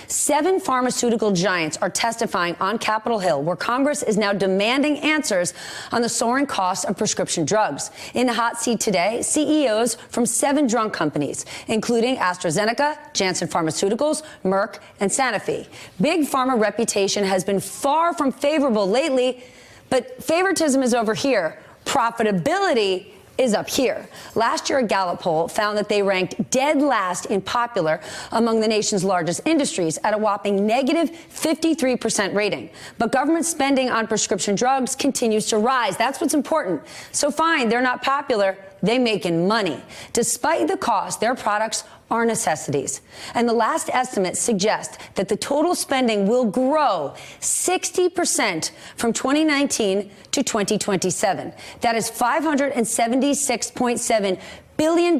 7 pharmaceutical giants are testifying on Capitol Hill, where Congress is now demanding answers on the soaring costs of prescription drugs. In the hot seat today, CEOs from 7 drug companies, including AstraZeneca, Janssen Pharmaceuticals, Merck, and Sanofi. Big Pharma reputation has been far from favorable lately, but favoritism is over here. Profitability is up here. Last year, a Gallup poll found that they ranked dead last in popular among the nation's largest industries at a whopping negative 53% rating. But government spending on prescription drugs continues to rise. That's what's important. So fine, they're not popular. They're making money. Despite the cost, their products are necessities. And the last estimates suggest that the total spending will grow 60% from 2019 to 2027. That is $576.7 billion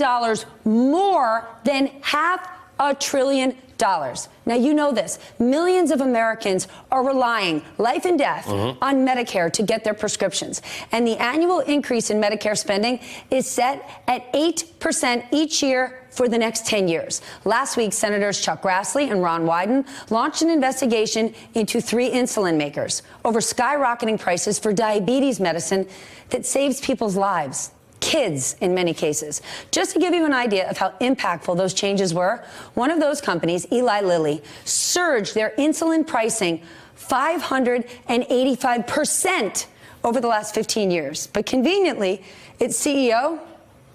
more than $500 billion. Now, you know this. Millions of Americans are relying life and death on Medicare to get their prescriptions. And the annual increase in Medicare spending is set at 8% each year for the next 10 years. Last week, Senators Chuck Grassley and Ron Wyden launched an investigation into 3 insulin makers over skyrocketing prices for diabetes medicine that saves people's lives. Kids, in many cases. Just to give you an idea of how impactful those changes were, one of those companies, Eli Lilly, surged their insulin pricing 585% over the last 15 years. But conveniently, its CEO,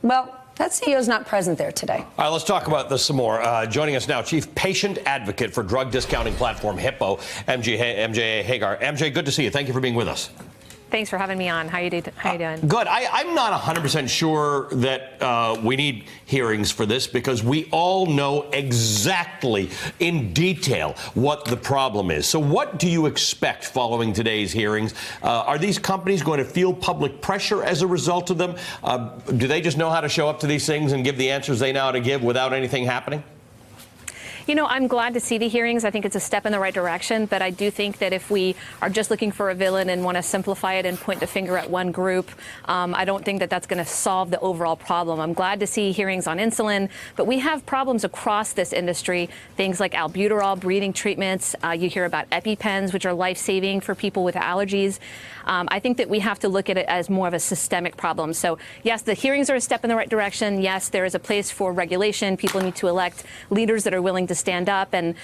well, that CEO is not present there today. All right, let's talk about this some more. Joining us now, Chief Patient Advocate for drug discounting platform Hippo, MJ Hagar. MJ, good to see you. Thank you for being with us. Thanks for having me on. How you doing? Good. I'm not 100% sure that we need hearings for this because we all know exactly in detail what the problem is. So what do you expect following today's hearings? Are these companies going to feel public pressure as a result of them? Do they just know how to show up to these things and give the answers they know how to give without anything happening? You know, I'm glad to see the hearings. I think it's a step in the right direction. But I do think that if we are just looking for a villain and want to simplify it and point the finger at one group, I don't think that that's going to solve the overall problem. I'm glad to see hearings on insulin, but we have problems across this industry, things like albuterol, breathing treatments. You hear about EpiPens, which are life-saving for people with allergies. I think that we have to look at it as more of a systemic problem. So, yes, the hearings are a step in the right direction. Yes, there is a place for regulation. People need to elect leaders that are willing to stand up and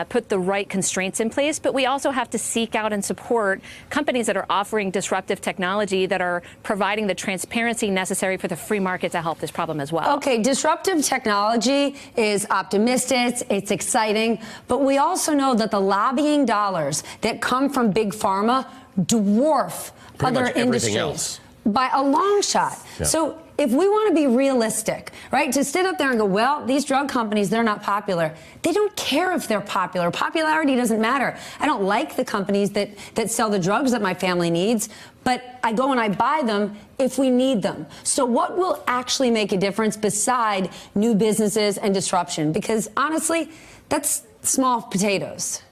put the right constraints in place. But we also have to seek out and support companies that are offering disruptive technology that are providing the transparency necessary for the free market to help this problem as well. Okay, disruptive technology is optimistic, it's exciting, but we also know that the lobbying dollars that come from big pharma dwarf other industries by a long shot. Yeah. So if we want to be realistic, right, to sit up there and go, well, these drug companies, they're not popular. They don't care if they're popular. Popularity doesn't matter. I don't like the companies that sell the drugs that my family needs, but I go and I buy them if we need them. So what will actually make a difference beside new businesses and disruption? Because honestly, that's small potatoes.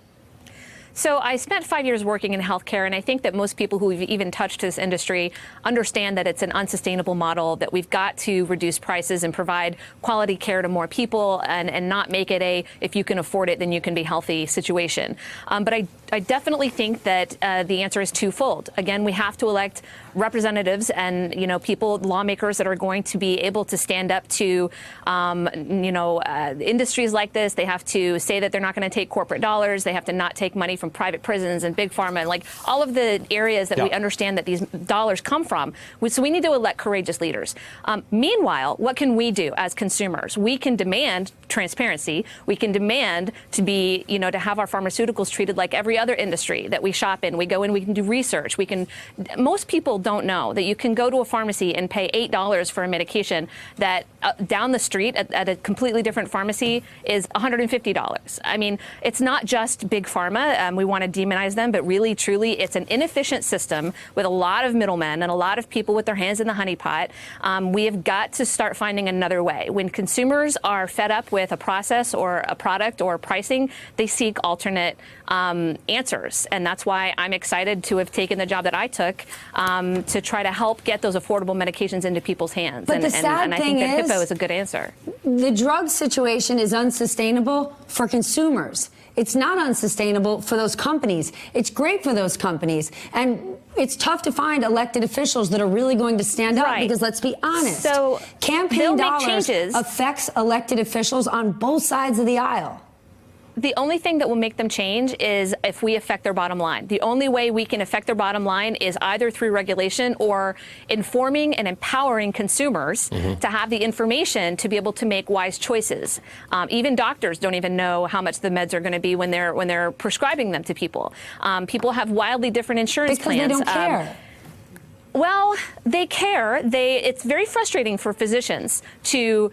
So I spent 5 years working in healthcare, and I think that most people who've even touched this industry understand that it's an unsustainable model, that we've got to reduce prices and provide quality care to more people and not make it a, if you can afford it, then you can be healthy situation. But I definitely think that the answer is twofold. Again, we have to elect representatives and, you know, people, lawmakers that are going to be able to stand up to, industries like this. They have to say that they're not going to take corporate dollars. They have to not take money from private prisons and big pharma and like all of the areas that we understand that these dollars come from. So we need to elect courageous leaders. Meanwhile, what can we do as consumers? We can demand transparency. We can demand to be, to have our pharmaceuticals treated like every other industry that we shop in. We go in, we can do research. Most people don't know that you can go to a pharmacy and pay $8 for a medication that down the street at a completely different pharmacy is $150. I mean, it's not just big pharma. We want to demonize them, but really, truly, it's an inefficient system with a lot of middlemen and a lot of people with their hands in the honeypot. We have got to start finding another way. When consumers are fed up with a process or a product or pricing, they seek alternate answers. And that's why I'm excited to have taken the job that I took to try to help get those affordable medications into people's hands. But the sad and I thing think that is, HIPPO is a good answer. The drug situation is unsustainable for consumers. It's not unsustainable for those companies. It's great for those companies. And it's tough to find elected officials that are really going to stand up because, let's be honest, so campaign dollars affects elected officials on both sides of the aisle. The only thing that will make them change is if we affect their bottom line. The only way we can affect their bottom line is either through regulation or informing and empowering consumers to have the information to be able to make wise choices. Even doctors don't even know how much the meds are going to be when they're prescribing them to people. People have wildly different insurance plans. Because they don't care. Well, they care. It's very frustrating for physicians to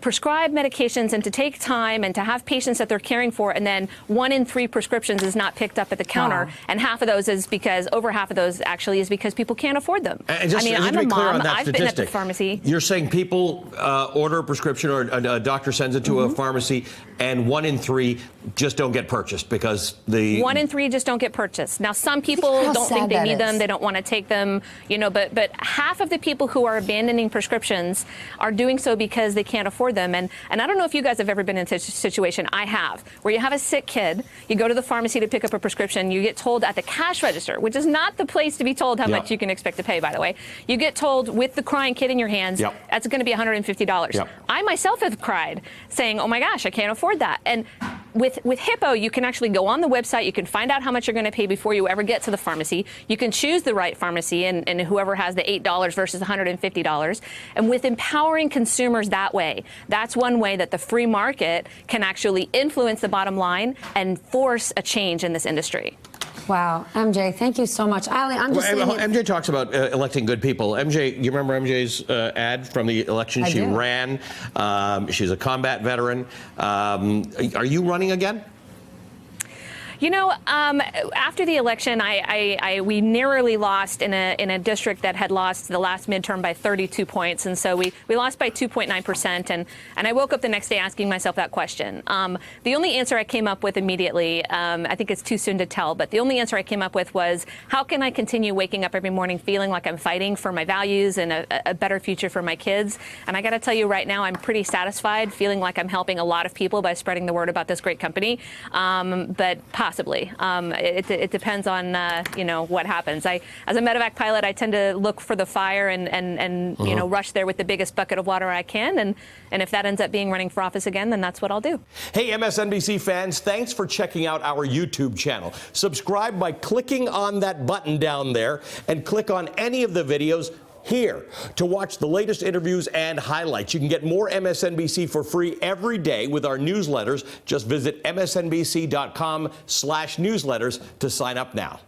prescribe medications and to take time and to have patients that they're caring for, and then 1 in 3 prescriptions is not picked up at the counter, and over half of those actually is because people can't afford them. And just, I mean, I'm a mom. I've been at the pharmacy. You're saying people order a prescription or a doctor sends it to a pharmacy, and 1 in 3 just don't get purchased because 1 in 3 just don't get purchased. Now, some people don't think they need them. They don't want to take them, but half of the people who are abandoning prescriptions are doing so because they can't afford them. And I don't know if you guys have ever been in such a situation. I have, where you have a sick kid, you go to the pharmacy to pick up a prescription, you get told at the cash register, which is not the place to be told how much you can expect to pay, by the way. You get told with the crying kid in your hands, that's going to be $150. I myself have cried saying, oh my gosh, I can't afford that. And with HIPPO, you can actually go on the website, you can find out how much you're going to pay before you ever get to the pharmacy. You can choose the right pharmacy and whoever has the $8 versus $150. And with empowering consumers that way, that's one way that the free market can actually influence the bottom line and force a change in this industry. Wow, MJ, thank you so much. Ali, I'm just MJ talks about electing good people. MJ, you remember MJ's ad from the election? She ran. She's a combat veteran. Are you running again? After the election, we narrowly lost in a district that had lost the last midterm by 32 points, and so we lost by 2.9%. And I woke up the next day asking myself that question. The only answer I came up with immediately, I think it's too soon to tell, but the only answer I came up with was, how can I continue waking up every morning feeling like I'm fighting for my values and a better future for my kids? And I got to tell you right now, I'm pretty satisfied, feeling like I'm helping a lot of people by spreading the word about this great company. But possibly. It depends on, what happens. As a medevac pilot, I tend to look for the fire and rush there with the biggest bucket of water I can. And if that ends up being running for office again, then that's what I'll do. Hey, MSNBC fans, thanks for checking out our YouTube channel. Subscribe by clicking on that button down there and click on any of the videos here to watch the latest interviews and highlights. You can get more MSNBC for free every day with our newsletters. Just visit msnbc.com/newsletters to sign up now.